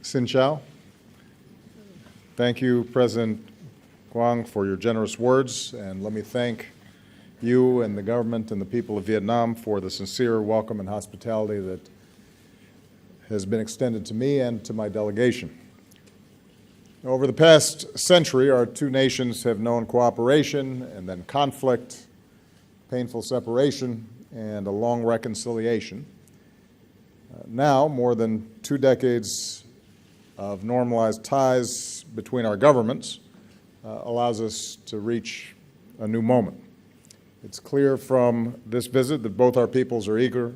Xin chào. Thank you, President Quang, for your generous words, and let me thank you and the government and the people of Vietnam for the sincere welcome and hospitality that has been extended to me and to my delegation. Over the past century, our two nations have known cooperation and then conflict, painful separation, and a long reconciliation. Now, more than 2 decades of normalized ties between our governments allows us to reach a new moment. It's clear from this visit that both our peoples are eager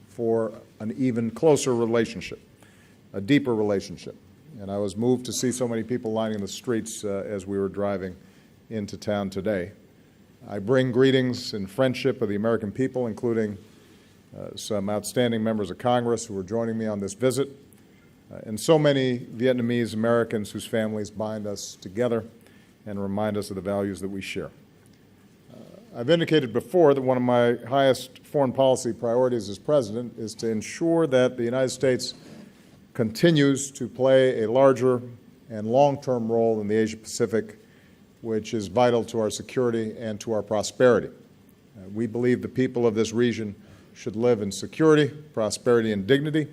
for an even closer relationship, a deeper relationship. And I was moved to see so many people lining the streets as we were driving into town today. I bring greetings and friendship of the American people, including some outstanding members of Congress who are joining me on this visit, and so many Vietnamese Americans whose families bind us together and remind us of the values that we share. I've indicated before that one of my highest foreign policy priorities as president is to ensure that the United States continues to play a larger and long-term role in the Asia-Pacific, which is vital to our security and to our prosperity. We believe the people of this region should live in security, prosperity, and dignity.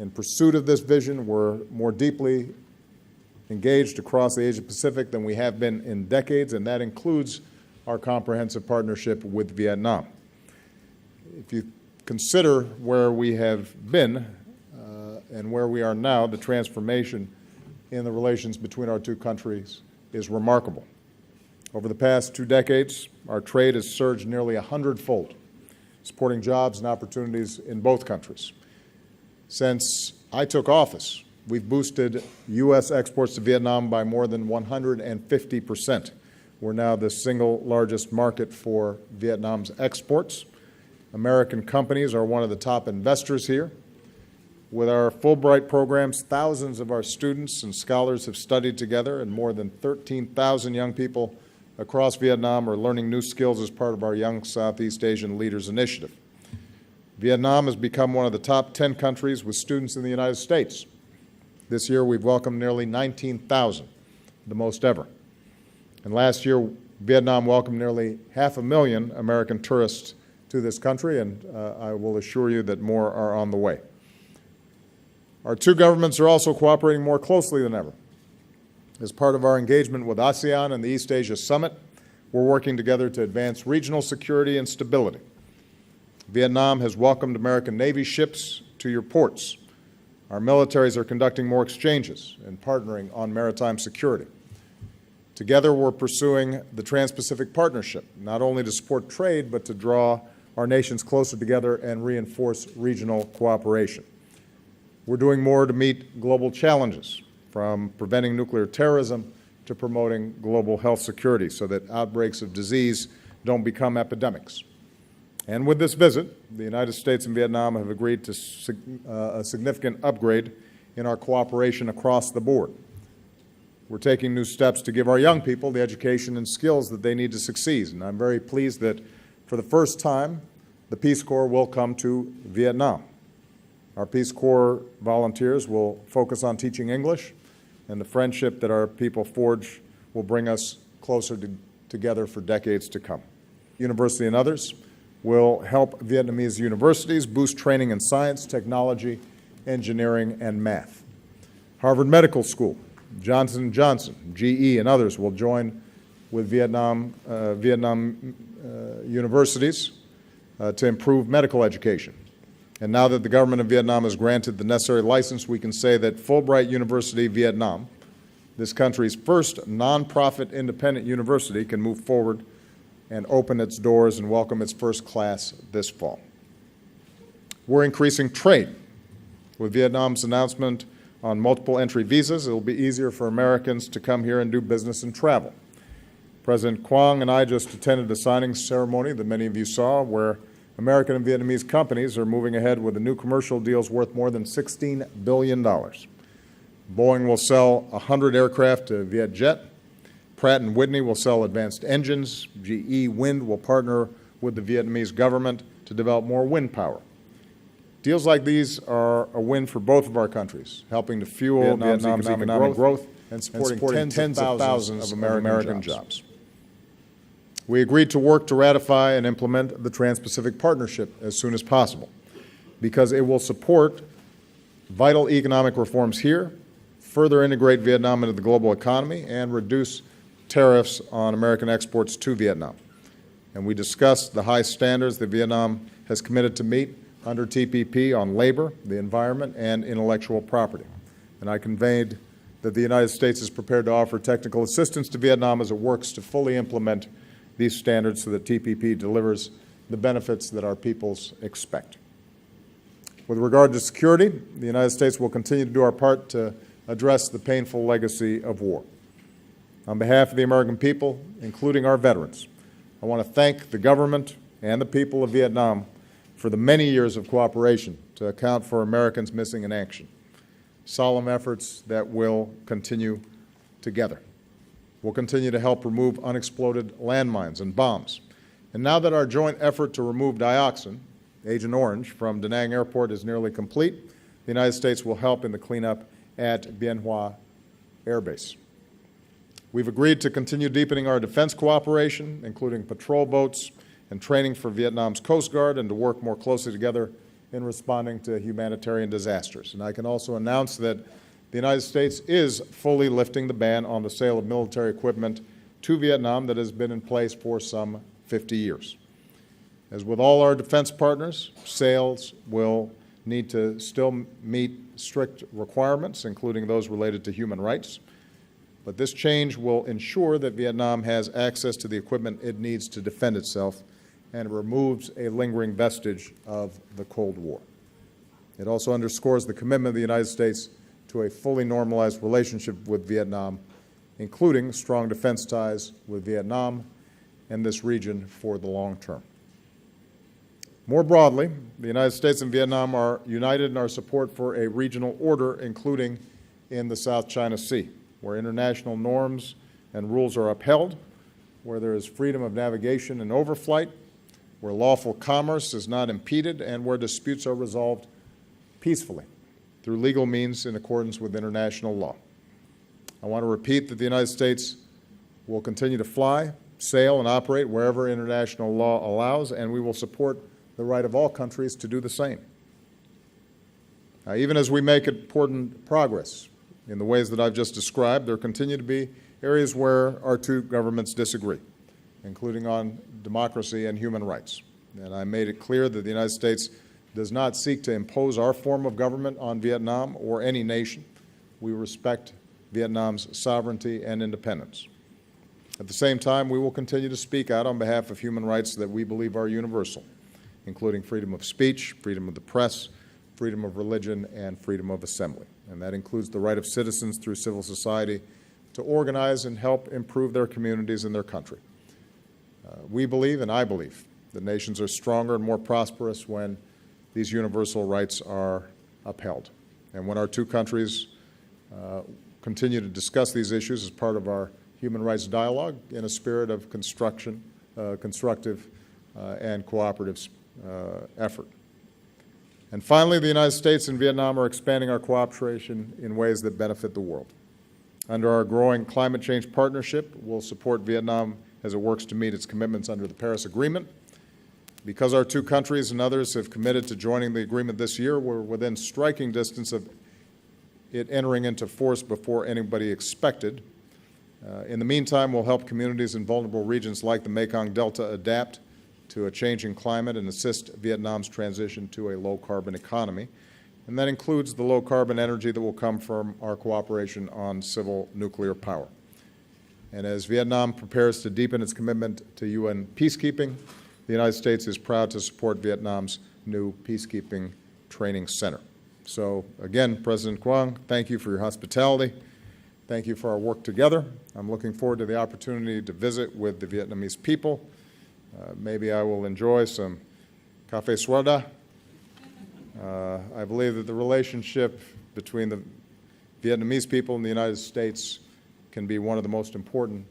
In pursuit of this vision, we're more deeply engaged across the Asia-Pacific than we have been in decades, and that includes our comprehensive partnership with Vietnam. If you consider where we have been and where we are now, the transformation in the relations between our two countries is remarkable. Over the past 2 decades, our trade has surged nearly 100-fold, supporting jobs and opportunities in both countries. Since I took office, we've boosted U.S. exports to Vietnam by more than 150%. We're now the single largest market for Vietnam's exports. American companies are one of the top investors here. With our Fulbright programs, thousands of our students and scholars have studied together, and more than 13,000 young people across Vietnam are learning new skills as part of our Young Southeast Asian Leaders Initiative. Vietnam has become one of the top 10 countries with students in the United States. This year, we've welcomed nearly 19,000, the most ever. And last year, Vietnam welcomed nearly 500,000 American tourists to this country, and I will assure you that more are on the way. Our two governments are also cooperating more closely than ever. As part of our engagement with ASEAN and the East Asia Summit, we're working together to advance regional security and stability. Vietnam has welcomed American Navy ships to your ports. Our militaries are conducting more exchanges and partnering on maritime security. Together, we're pursuing the Trans-Pacific Partnership, not only to support trade, but to draw our nations closer together and reinforce regional cooperation. We're doing more to meet global challenges, from preventing nuclear terrorism to promoting global health security so that outbreaks of disease don't become epidemics. And with this visit, the United States and Vietnam have agreed to a significant upgrade in our cooperation across the board. We're taking new steps to give our young people the education and skills that they need to succeed, and I'm very pleased that for the first time, the Peace Corps will come to Vietnam. Our Peace Corps volunteers will focus on teaching English, and the friendship that our people forge will bring us closer together for decades to come. University and others will help Vietnamese universities boost training in science, technology, engineering, and math. Harvard Medical School, Johnson & Johnson, GE, and others will join with Vietnam universities to improve medical education. And now that the government of Vietnam has granted the necessary license, we can say that Fulbright University Vietnam, this country's first nonprofit independent university, can move forward and open its doors and welcome its first class this fall. We're increasing trade. With Vietnam's announcement on multiple entry visas, it will be easier for Americans to come here and do business and travel. President Quang and I just attended a signing ceremony that many of you saw, where American and Vietnamese companies are moving ahead with a new commercial deals worth more than $16 billion. Boeing will sell 100 aircraft to Vietjet. Pratt & Whitney will sell advanced engines. GE Wind will partner with the Vietnamese government to develop more wind power. Deals like these are a win for both of our countries, helping to fuel Vietnam's economic growth and supporting tens of thousands of American jobs. We agreed to work to ratify and implement the Trans-Pacific Partnership as soon as possible, because it will support vital economic reforms here, further integrate Vietnam into the global economy, and reduce tariffs on American exports to Vietnam. And we discussed the high standards that Vietnam has committed to meet under TPP on labor, the environment, and intellectual property. And I conveyed that the United States is prepared to offer technical assistance to Vietnam as it works to fully implement these standards so that TPP delivers the benefits that our peoples expect. With regard to security, the United States will continue to do our part to address the painful legacy of war. On behalf of the American people, including our veterans, I want to thank the government and the people of Vietnam for the many years of cooperation to account for Americans missing in action. Solemn efforts that will continue together. We'll continue to help remove unexploded landmines and bombs. And now that our joint effort to remove dioxin, Agent Orange, from Da Nang Airport is nearly complete, the United States will help in the cleanup at Bien Hoa Air Base. We've agreed to continue deepening our defense cooperation, including patrol boats and training for Vietnam's Coast Guard, and to work more closely together in responding to humanitarian disasters. And I can also announce that the United States is fully lifting the ban on the sale of military equipment to Vietnam that has been in place for some 50 years. As with all our defense partners, sales will need to still meet strict requirements, including those related to human rights. But this change will ensure that Vietnam has access to the equipment it needs to defend itself, and it removes a lingering vestige of the Cold War. It also underscores the commitment of the United States to a fully normalized relationship with Vietnam, including strong defense ties with Vietnam and this region for the long term. More broadly, the United States and Vietnam are united in our support for a regional order, including in the South China Sea, where international norms and rules are upheld, where there is freedom of navigation and overflight, where lawful commerce is not impeded, and where disputes are resolved peacefully through legal means in accordance with international law. I want to repeat that the United States will continue to fly, sail, and operate wherever international law allows, and we will support the right of all countries to do the same. Even as we make important progress in the ways that I've just described, there continue to be areas where our two governments disagree, including on democracy and human rights. And I made it clear that the United States does not seek to impose our form of government on Vietnam or any nation. We respect Vietnam's sovereignty and independence. At the same time, we will continue to speak out on behalf of human rights that we believe are universal, including freedom of speech, freedom of the press, freedom of religion, and freedom of assembly. And that includes the right of citizens through civil society to organize and help improve their communities and their country. We believe, and I believe, that nations are stronger and more prosperous when these universal rights are upheld. And when our two countries continue to discuss these issues as part of our human rights dialogue in a spirit of constructive and cooperative effort. And finally, the United States and Vietnam are expanding our cooperation in ways that benefit the world. Under our growing climate change partnership, we'll support Vietnam as it works to meet its commitments under the Paris Agreement. Because our two countries and others have committed to joining the agreement this year, we're within striking distance of it entering into force before anybody expected. In the meantime, we'll help communities in vulnerable regions like the Mekong Delta adapt to a changing climate and assist Vietnam's transition to a low-carbon economy. And that includes the low-carbon energy that will come from our cooperation on civil nuclear power. And as Vietnam prepares to deepen its commitment to UN peacekeeping, the United States is proud to support Vietnam's new peacekeeping training center. So again, President Quang, thank you for your hospitality. Thank you for our work together. I'm looking forward to the opportunity to visit with the Vietnamese people. Maybe I will enjoy some café soda. I believe that the relationship between the Vietnamese people and the United States can be one of the most important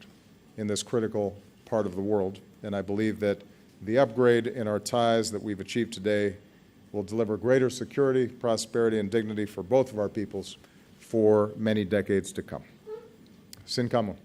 in this critical part of the world. And I believe that the upgrade in our ties that we've achieved today will deliver greater security, prosperity, and dignity for both of our peoples for many decades to come. Sin kamo.